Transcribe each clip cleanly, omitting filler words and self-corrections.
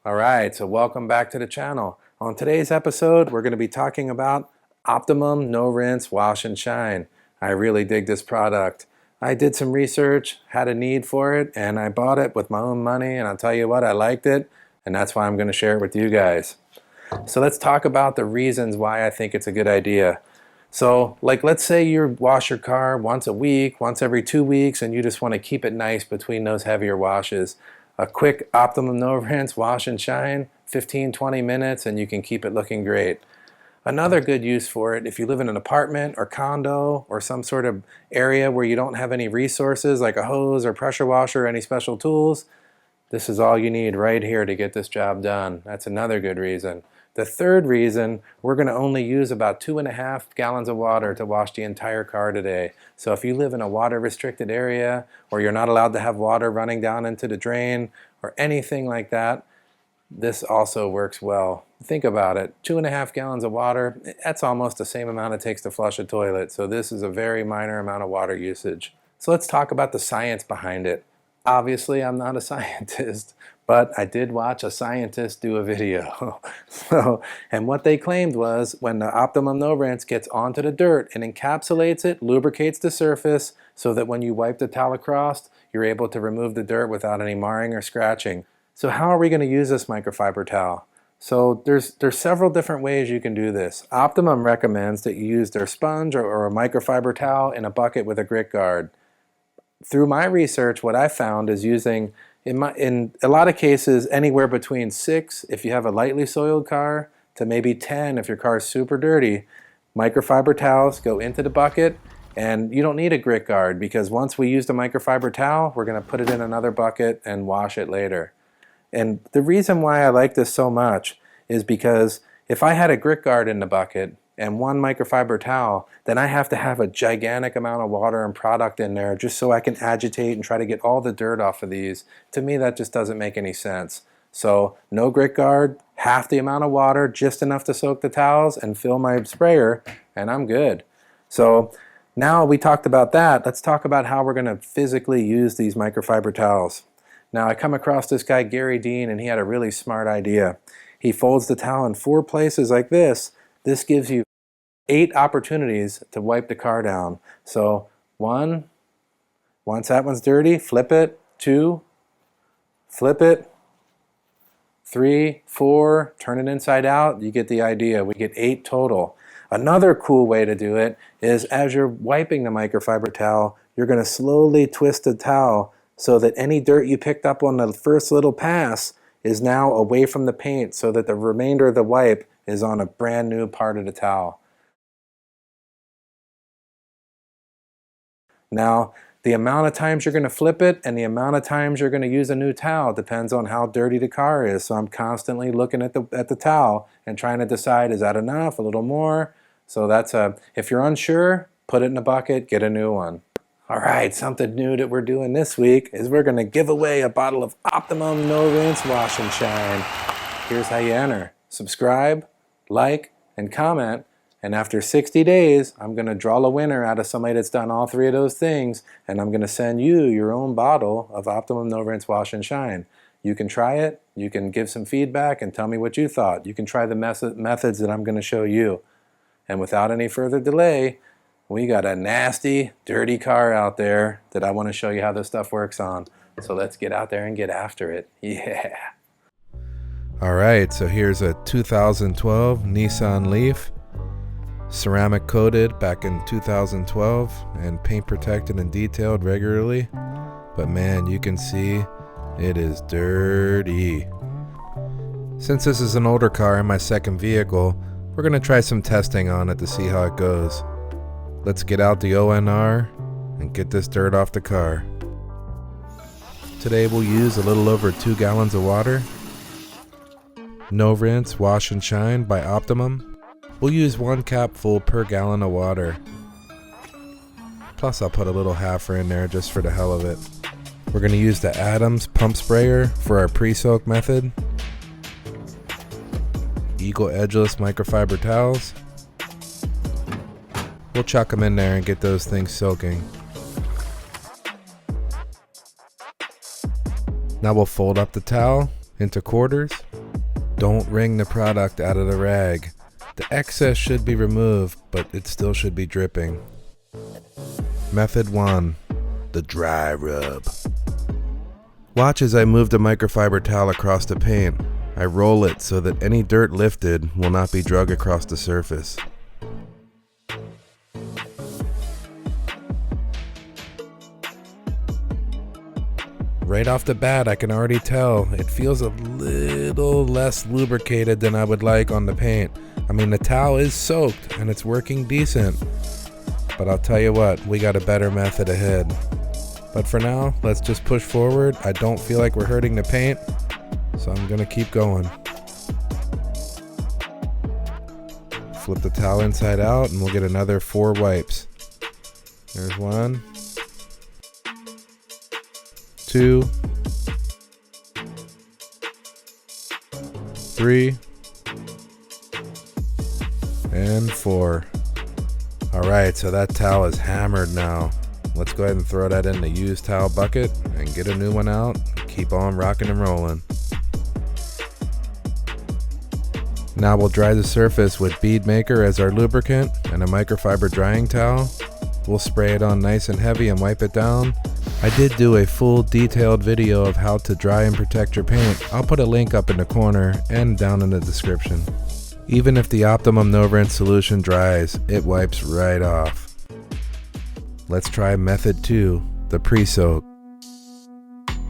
Alright, so welcome back to the channel. On today's episode, we're going to be talking about Optimum No Rinse Wash and Shine. I really dig this product. I did some research, had a need for it, and I bought it with my own money, and I'll tell you what, I liked it, and that's why I'm going to share it with you guys. So let's talk about the reasons why I think it's a good idea. So, let's say you wash your car once a week, once every 2 weeks, and you just want to keep it nice between those heavier washes. A quick Optimum No Rinse Wash and Shine, 15-20 minutes, and you can keep it looking great. Another good use for it, if you live in an apartment or condo or some sort of area where you don't have any resources like a hose or pressure washer or any special tools, this is all you need right here to get this job done. That's another good reason. The third reason, we're going to only use about 2.5 gallons of water to wash the entire car today. So if you live in a water restricted area, or you're not allowed to have water running down into the drain, or anything like that, this also works well. Think about it, 2.5 gallons of water, that's almost the same amount it takes to flush a toilet. So this is a very minor amount of water usage. So let's talk about the science behind it. Obviously, I'm not a scientist, but I did watch a scientist do a video. And what they claimed was when the Optimum No Rinse gets onto the dirt, it encapsulates it, lubricates the surface, so that when you wipe the towel across, you're able to remove the dirt without any marring or scratching. So how are we going to use this microfiber towel? So there's several different ways you can do this. Optimum recommends that you use their sponge or a microfiber towel in a bucket with a grit guard. Through my research, what I found is using, in a lot of cases, anywhere between 6 if you have a lightly soiled car to maybe 10 if your car is super dirty. Microfiber towels go into the bucket, and you don't need a grit guard because once we use the microfiber towel, we're going to put it in another bucket and wash it later. And the reason why I like this so much is because if I had a grit guard in the bucket and one microfiber towel, then I have to have a gigantic amount of water and product in there just so I can agitate and try to get all the dirt off of these. To me, that just doesn't make any sense. So no grit guard, half the amount of water, just enough to soak the towels and fill my sprayer, and I'm good. So now we talked about that, let's talk about how we're going to physically use these microfiber towels. Now I come across this guy Gary Dean, and he had a really smart idea. He folds the towel in 4 places like this. This gives you 8 opportunities to wipe the car down. So 1, once that one's dirty, flip it. 2, flip it. 3, 4, turn it inside out. You get the idea. We get 8 total. Another cool way to do it is as you're wiping the microfiber towel, you're going to slowly twist the towel so that any dirt you picked up on the first little pass is now away from the paint so that the remainder of the wipe is on a brand new part of the towel. Now, the amount of times you're going to flip it and the amount of times you're going to use a new towel depends on how dirty the car is. So I'm constantly looking at the towel and trying to decide, is that enough, a little more? So if you're unsure, put it in a bucket, get a new one. All right, something new that we're doing this week is we're going to give away a bottle of Optimum No Rinse Wash and Shine. Here's how you enter. Subscribe, like, and comment. And after 60 days, I'm going to draw a winner out of somebody that's done all 3 of those things, and I'm going to send you your own bottle of Optimum No Rinse Wash and Shine. You can try it, you can give some feedback and tell me what you thought. You can try the methods that I'm going to show you. And without any further delay, we got a nasty, dirty car out there that I want to show you how this stuff works on. So let's get out there and get after it. Yeah. All right, so here's a 2012 Nissan Leaf. Ceramic coated back in 2012 and paint protected and detailed regularly, but man, you can see it is dirty. Since this is an older car and my second vehicle, we're going to try some testing on it to see how it goes. Let's get out the ONR and get this dirt off the car. Today we'll use a little over 2 gallons of water. No Rinse Wash and Shine by Optimum. We'll use 1 capful per gallon of water. Plus I'll put a little halfer in there just for the hell of it. We're going to use the Adams pump sprayer for our pre-soak method. Eagle edgeless microfiber towels. We'll chuck them in there and get those things soaking. Now we'll fold up the towel into quarters Don't wring the product out of the rag. The excess should be removed, but it still should be dripping. Method 1. The dry rub. Watch as I move the microfiber towel across the paint. I roll it so that any dirt lifted will not be drug across the surface. Right off the bat, I can already tell it feels a little less lubricated than I would like on the paint. I mean, the towel is soaked and it's working decent. But I'll tell you what, we got a better method ahead. But for now, let's just push forward. I don't feel like we're hurting the paint, so I'm gonna keep going. Flip the towel inside out and we'll get another 4 wipes. There's 1, 2, 3, and 4. Alright, so that towel is hammered now. Let's go ahead and throw that in the used towel bucket and get a new one out. Keep on rocking and rolling. Now we'll dry the surface with bead maker as our lubricant and a microfiber drying towel. We'll spray it on nice and heavy and wipe it down. I did do a full detailed video of how to dry and protect your paint. I'll put a link up in the corner and down in the description. Even if the Optimum No Rinse solution dries, it wipes right off. Let's try method 2, the pre-soak.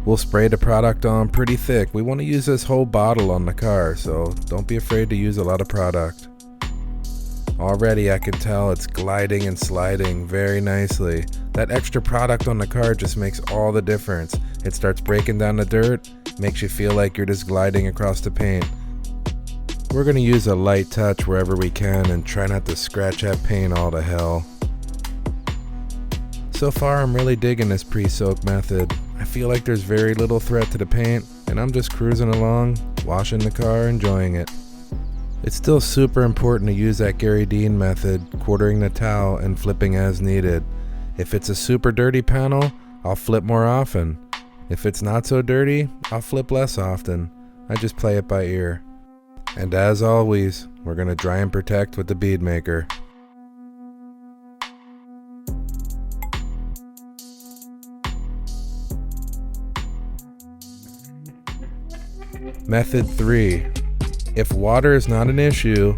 We'll spray the product on pretty thick. We want to use this whole bottle on the car, so don't be afraid to use a lot of product. Already I can tell it's gliding and sliding very nicely. That extra product on the car just makes all the difference. It starts breaking down the dirt, makes you feel like you're just gliding across the paint. We're going to use a light touch wherever we can and try not to scratch that paint all to hell. So far I'm really digging this pre-soak method. I feel like there's very little threat to the paint and I'm just cruising along, washing the car, enjoying it. It's still super important to use that Gary Dean method, quartering the towel and flipping as needed. If it's a super dirty panel, I'll flip more often. If it's not so dirty, I'll flip less often. I just play it by ear. And as always, we're going to dry and protect with the bead maker. Method 3. If water is not an issue,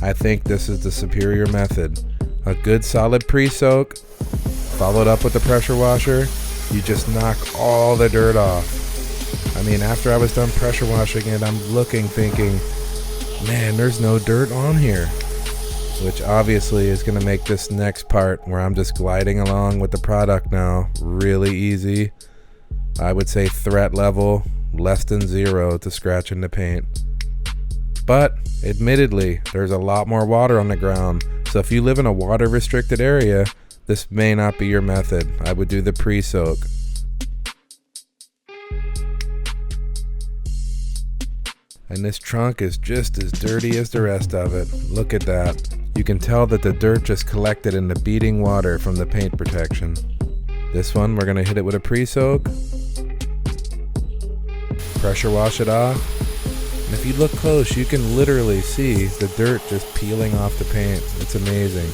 I think this is the superior method. A good solid pre-soak, followed up with the pressure washer, you just knock all the dirt off. I mean, after I was done pressure washing it, I'm looking thinking, man, there's no dirt on here. Which obviously is going to make this next part where I'm just gliding along with the product now really easy. I would say threat level less than 0 to scratching the paint. But admittedly, there's a lot more water on the ground, so if you live in a water restricted area, this may not be your method. I would do the pre-soak. And this trunk is just as dirty as the rest of it. Look at that. You can tell that the dirt just collected in the beading water from the paint protection. This one, we're gonna hit it with a pre-soak. Pressure wash it off. And if you look close, you can literally see the dirt just peeling off the paint. It's amazing.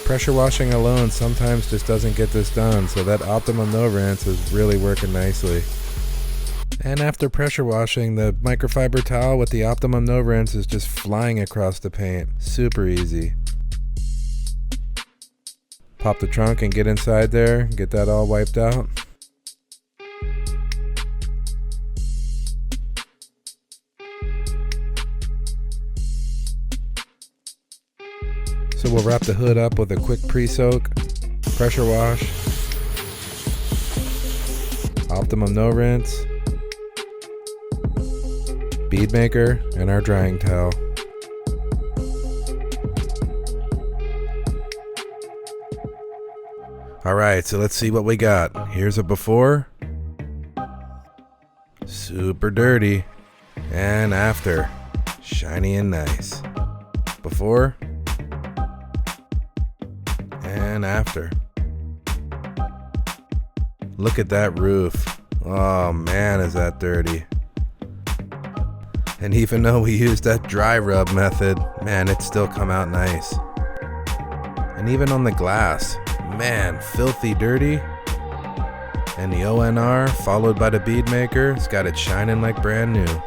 Pressure washing alone sometimes just doesn't get this done, so that Optimum No Rinse is really working nicely. And after pressure washing, the microfiber towel with the Optimum No Rinse is just flying across the paint. Super easy. Pop the trunk and get inside there, get that all wiped out. So we'll wrap the hood up with a quick pre-soak, pressure wash, Optimum No Rinse, bead maker, and our drying towel. Alright, so let's see what we got. Here's a before. Super dirty. And after. Shiny and nice. Before. And after. Look at that roof. Oh man, is that dirty. And even though we used that dry rub method, man, it still come out nice. And even on the glass, man, filthy dirty. And the ONR, followed by the bead maker, it's got it shining like brand new.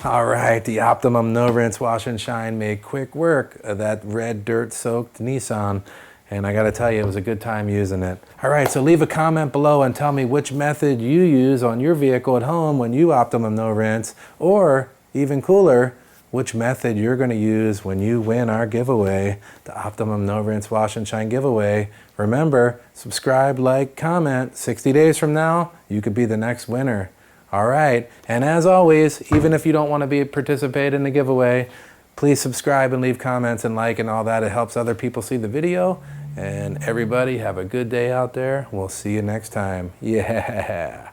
All right, the Optimum No Rinse Wash and Shine made quick work of that red dirt-soaked Nissan. And I gotta tell you, it was a good time using it. All right, so leave a comment below and tell me which method you use on your vehicle at home when you Optimum No Rinse, or even cooler, which method you're gonna use when you win our giveaway, the Optimum No Rinse Wash and Shine giveaway. Remember, subscribe, like, comment. 60 days from now, you could be the next winner. All right, and as always, even if you don't want to participate in the giveaway, please subscribe and leave comments and like and all that. It helps other people see the video. And everybody have a good day out there. We'll see you next time. Yeah.